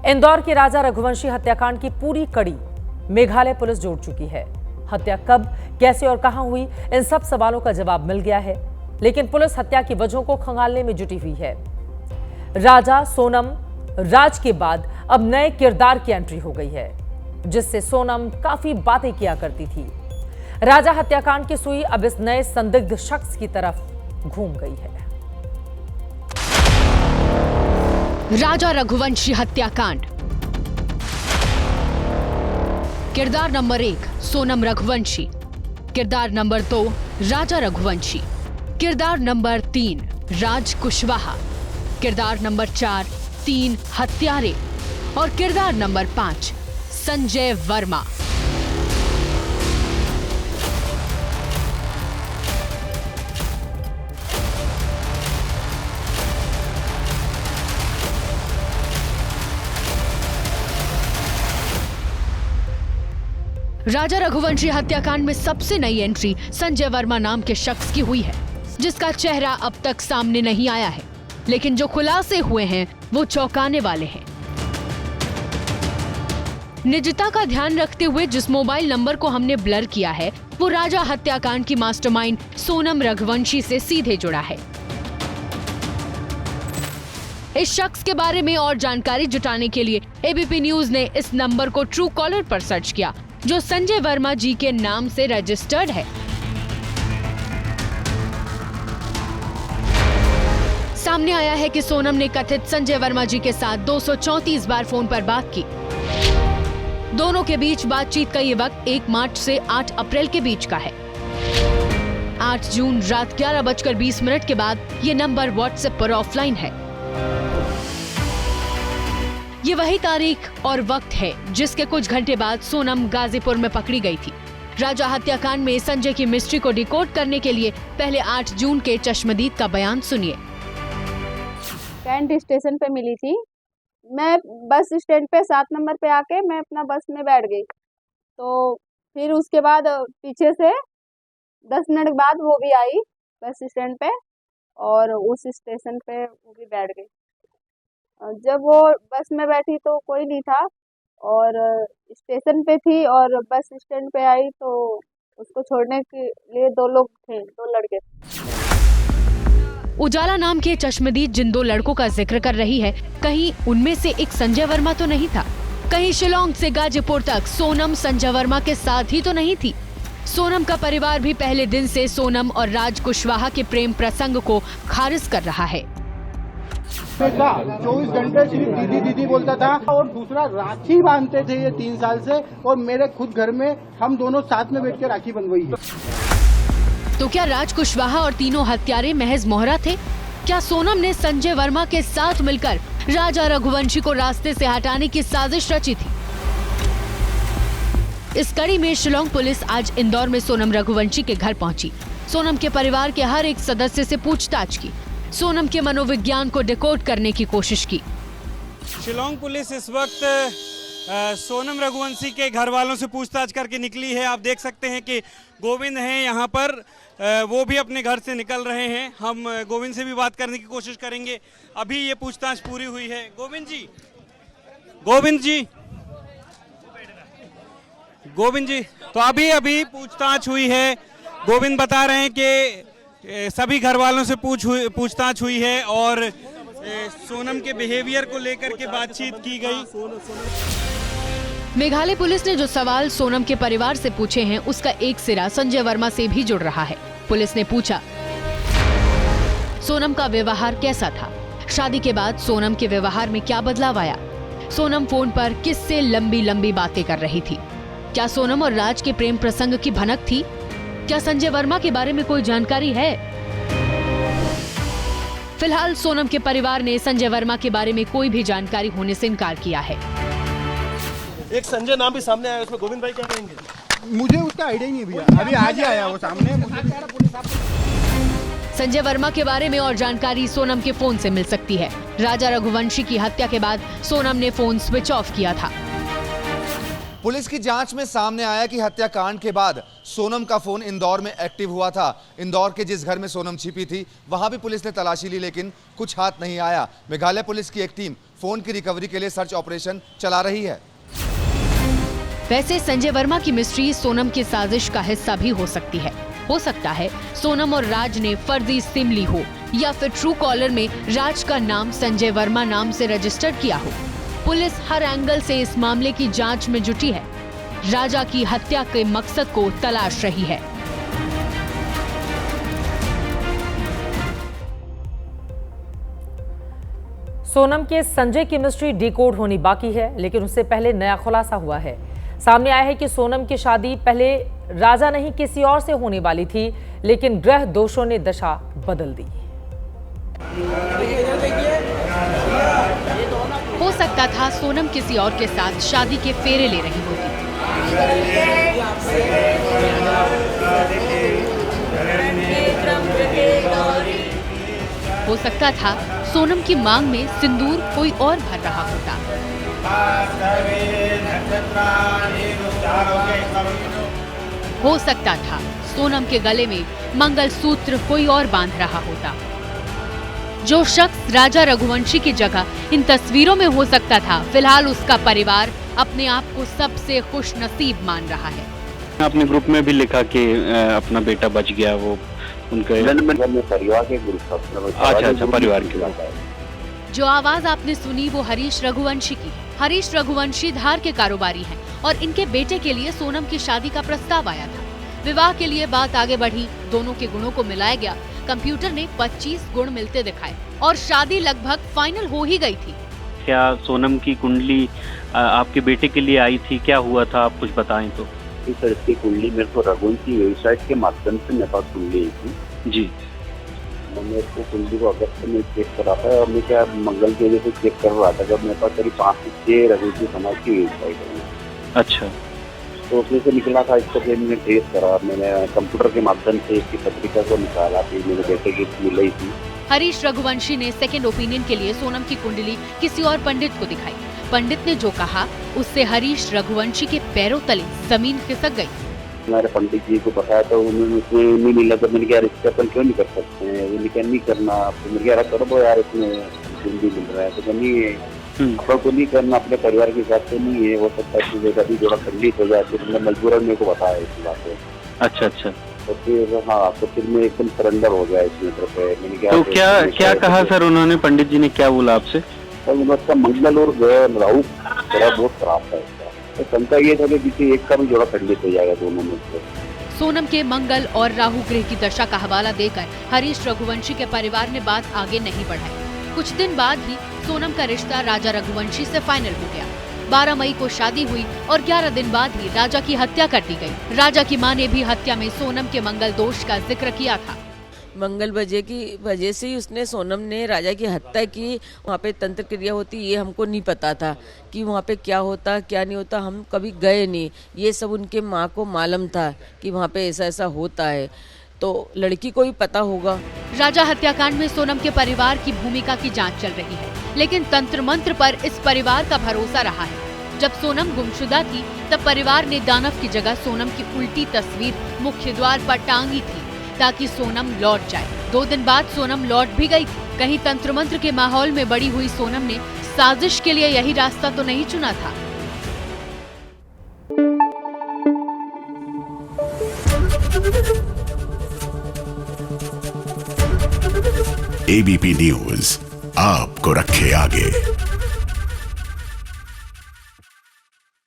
इंदौर के राजा रघुवंशी हत्याकांड की पूरी कड़ी मेघालय पुलिस जोड़ चुकी है। हत्या कब, कैसे और कहां हुई, इन सब सवालों का जवाब मिल गया है, लेकिन पुलिस हत्या की वजहों को खंगालने में जुटी हुई है। राजा सोनम राज के बाद अब नए किरदार की एंट्री हो गई है, जिससे सोनम काफी बातें किया करती थी। राजा हत्याकांड की सुई अब इस नए संदिग्ध शख्स की तरफ घूम गई है। राजा रघुवंशी हत्याकांड। किरदार नंबर 1 सोनम रघुवंशी, किरदार नंबर 2 राजा रघुवंशी, किरदार नंबर 3 राज कुशवाहा, किरदार नंबर 4 3 हत्यारे और किरदार नंबर 5 संजय वर्मा। राजा रघुवंशी हत्याकांड में सबसे नई एंट्री संजय वर्मा नाम के शख्स की हुई है, जिसका चेहरा अब तक सामने नहीं आया है, लेकिन जो खुलासे हुए हैं वो चौंकाने वाले हैं। निजता का ध्यान रखते हुए जिस मोबाइल नंबर को हमने ब्लर किया है, वो राजा हत्याकांड की मास्टरमाइंड सोनम रघुवंशी से सीधे जुड़ा है। इस शख्स के बारे में और जानकारी जुटाने के लिए एबीपी न्यूज ने इस नंबर को ट्रू कॉलर पर सर्च किया, जो संजय वर्मा जी के नाम से रजिस्टर्ड है। सामने आया है कि सोनम ने कथित संजय वर्मा जी के साथ 234 बार फोन पर बात की। दोनों के बीच बातचीत का ये वक्त 1 मार्च से 8 अप्रैल के बीच का है। 8 जून रात 11:20 के बाद ये नंबर व्हाट्सएप पर ऑफलाइन है। ये वही तारीख और वक्त है जिसके कुछ घंटे बाद सोनम गाजीपुर में पकड़ी गई थी। राजा हत्याकांड में संजय की मिस्ट्री को डिकोड करने के लिए पहले 8 जून के चश्मदीद का बयान सुनिए। कैंट स्टेशन पे मिली थी। मैं बस स्टैंड पे 7 नंबर पे आके मैं अपना बस में बैठ गई, तो फिर उसके बाद पीछे से 10 मिनट बाद वो भी आई बस स्टैंड पे और उस स्टेशन पे वो भी बैठ गई। जब वो बस में बैठी तो कोई नहीं था और स्टेशन पे थी और बस स्टैंड पे आई तो उसको छोड़ने के लिए 2 लोग थे, 2 लड़के। उजाला नाम के चश्मदीद जिन 2 लड़कों का जिक्र कर रही है, कहीं उनमें से एक संजय वर्मा तो नहीं था? कहीं शिलोंग से गाजीपुर तक सोनम संजय वर्मा के साथ ही तो नहीं थी? सोनम का परिवार भी पहले दिन से सोनम और राज कुशवाहा के प्रेम प्रसंग को खारिज कर रहा है। 24 घंटे सिर्फ दीदी दीदी बोलता था और दूसरा राखी बांधते थे ये 3 साल से, और मेरे खुद घर में हम दोनों साथ में बैठ के राखी बंधवाई है। तो क्या राज कुशवाहा और तीनों हत्यारे महज मोहरा थे? क्या सोनम ने संजय वर्मा के साथ मिलकर राजा रघुवंशी को रास्ते से हटाने की साजिश रची थी? इस कड़ी में शिलोंग पुलिस आज इंदौर में सोनम रघुवंशी के घर पहुंची। सोनम के परिवार के हर एक सदस्य से पूछताछ की, सोनम के मनोविज्ञान को डिकोड करने की कोशिश की। शिलोंग पुलिस इस वक्त सोनम रघुवंशी के घर वालों से पूछताछ करके निकली है। आप देख सकते हैं कि गोविंद हैं यहाँ पर, वो भी अपने घर से निकल रहे हैं। हम गोविंद से भी बात करने की कोशिश करेंगे। अभी ये पूछताछ पूरी हुई है। गोविंद जी, तो अभी पूछताछ हुई है। गोविंद बता रहे हैं कि सभी घर वालों से पूछताछ हुई है और सोनम के बिहेवियर को लेकर के बातचीत की गई। मेघालय पुलिस ने जो सवाल सोनम के परिवार से पूछे हैं, उसका एक सिरा संजय वर्मा से भी जुड़ रहा है। पुलिस ने पूछा, सोनम का व्यवहार कैसा था? शादी के बाद सोनम के व्यवहार में क्या बदलाव आया? सोनम फोन पर किससे लंबी लंबी बातें कर रही थी? क्या सोनम और राज के प्रेम प्रसंग की भनक थी? क्या संजय वर्मा के बारे में कोई जानकारी है? फिलहाल सोनम के परिवार ने संजय वर्मा के बारे में कोई भी जानकारी होने से इनकार किया है। एक संजय नाम भी सामने आया, उसमें गोविंद भाई क्या कहेंगे? मुझे उसका आइडिया ही नहीं भैया, अभी आज ही आया वो सामने। संजय वर्मा के बारे में और जानकारी सोनम के फोन से मिल सकती है। राजा रघुवंशी की हत्या के बाद सोनम ने फोन स्विच ऑफ किया था। पुलिस की जांच में सामने आया कि हत्याकांड के बाद सोनम का फोन इंदौर में एक्टिव हुआ था। इंदौर के जिस घर में सोनम छिपी थी वहां भी पुलिस ने तलाशी ली, लेकिन कुछ हाथ नहीं आया। मेघालय पुलिस की एक टीम फोन की रिकवरी के लिए सर्च ऑपरेशन चला रही है। वैसे संजय वर्मा की मिस्ट्री सोनम की साजिश का हिस्सा भी हो सकती है। हो सकता है सोनम और राज ने फर्जी सिम ली हो, या फिर ट्रू कॉलर में राज का नाम संजय वर्मा नाम से रजिस्टर किया हो। पुलिस हर एंगल से इस मामले की जांच में जुटी है। राजा की हत्या के मकसद को तलाश रही है। सोनम के संजय की मिस्ट्री डिकोड होनी बाकी है, लेकिन उससे पहले नया खुलासा हुआ है। सामने आया है कि सोनम की शादी पहले राजा नहीं किसी और से होने वाली थी, लेकिन ग्रह दोषों ने दशा बदल दी। हो सकता था सोनम किसी और के साथ शादी के फेरे ले रही होती। हो सकता था सोनम की मांग में सिंदूर कोई और भर रहा होता। हो सकता था सोनम के गले में मंगलसूत्र कोई और बांध रहा होता। जो शख्स राजा रघुवंशी की जगह इन तस्वीरों में हो सकता था, फिलहाल उसका परिवार अपने आप को सबसे खुशनसीब मान रहा है। आपने ग्रुप में भी लिखा कि अपना बेटा बच गया, वो उनके परिवार के ग्रुप था। अच्छा, परिवार के। जो आवाज आपने सुनी वो हरीश रघुवंशी की है। हरीश रघुवंशी धार के कारोबारी हैं और इनके बेटे के लिए सोनम की शादी का प्रस्ताव आया था। विवाह के लिए बात आगे बढ़ी, दोनों के गुणों को मिलाया गया। कंप्यूटर ने 25 गुण मिलते दिखाए और शादी लगभग फाइनल हो ही गई थी। क्या सोनम की कुंडली आपके बेटे के लिए आई थी? क्या हुआ था, आप कुछ बताएं तो। सर, इसकी कुंडली मेरे को रघुवंशी वेबसाइट के माध्यम से मेरे पास कुंडली आई थी जी। मैंने इसको कुंडली को अगस्त में चेक करा था और मैं क्या मंगल के वजह से चेक कर रहा था, जब मेरे पास करीब 5 से 6 रघुवंशी समाज की वेबसाइट है। अच्छा। तो उसमें से निकला था, इसको फिर मैंने ट्रेस करा। मैंने कंप्यूटर के माध्यम से इसकी पत्रिका को निकाला, फिर मेरे बेटे की मिली थी। हरीश रघुवंशी ने सेकंड ओपिनियन के लिए सोनम की कुंडली किसी और पंडित को दिखाई। पंडित ने जो कहा उससे हरीश रघुवंशी के पैरों तले जमीन खिसक गई। हमारे पंडित जी को बताया तो उन्होंने उसमें नहीं मिला, तो मैंने क्या रिश्ते अपन क्यों नहीं कर सकते हैं, उन्हें क्या नहीं करना, तो मैंने क्या करो यार, इसमें जिंदगी मिल रहा है तो नहीं है, अपन को नहीं करना, अपने परिवार के हिसाब से नहीं है। हो सकता है कि कभी थोड़ा खंडित हो जाए, फिर मैंने मजबूरन मेरे को बताया इस बात को। अच्छा अच्छा। तो फिर हाँ, तो फिर मैं एकदम सरेंडर हो गया इसमें। मैंने तो क्या कहा सर उन्होंने, पंडित जी ने क्या बोला आपसे? उसका मंगल और राहु थोड़ा बहुत खराब था इसका, तो शंका ये था कि किसी एक का भी जोड़ा खंडित हो जाएगा दोनों में से। सोनम के मंगल और राहु ग्रह की दशा का हवाला देकर हरीश रघुवंशी के परिवार ने बात आगे नहीं बढ़ाई। कुछ दिन बाद ही सोनम का रिश्ता राजा रघुवंशी से फाइनल हो गया। 12 मई को शादी हुई और 11 दिन बाद ही राजा की हत्या कर दी गई। राजा की मां ने भी हत्या में सोनम के मंगल दोष का जिक्र किया था। मंगल की वजह से ही उसने सोनम ने राजा की हत्या की। वहाँ पे तंत्र क्रिया होती, ये हमको नहीं पता था कि वहाँ पे क्या होता क्या नहीं होता, हम कभी गए नहीं। ये सब उनके माँ को मालूम था कि वहाँ पे ऐसा ऐसा होता है, तो लड़की को ही पता होगा। राजा हत्याकांड में सोनम के परिवार की भूमिका की जांच चल रही है, लेकिन तंत्र मंत्र पर इस परिवार का भरोसा रहा है। जब सोनम गुमशुदा थी तब परिवार ने दानव की जगह सोनम की उल्टी तस्वीर मुख्य द्वार पर टांगी थी ताकि सोनम लौट जाए। 2 दिन बाद सोनम लौट भी गई थी। कहीं तंत्र मंत्र के माहौल में बड़ी हुई सोनम ने साजिश के लिए यही रास्ता तो नहीं चुना था। ABP न्यूज आपको रखे आगे।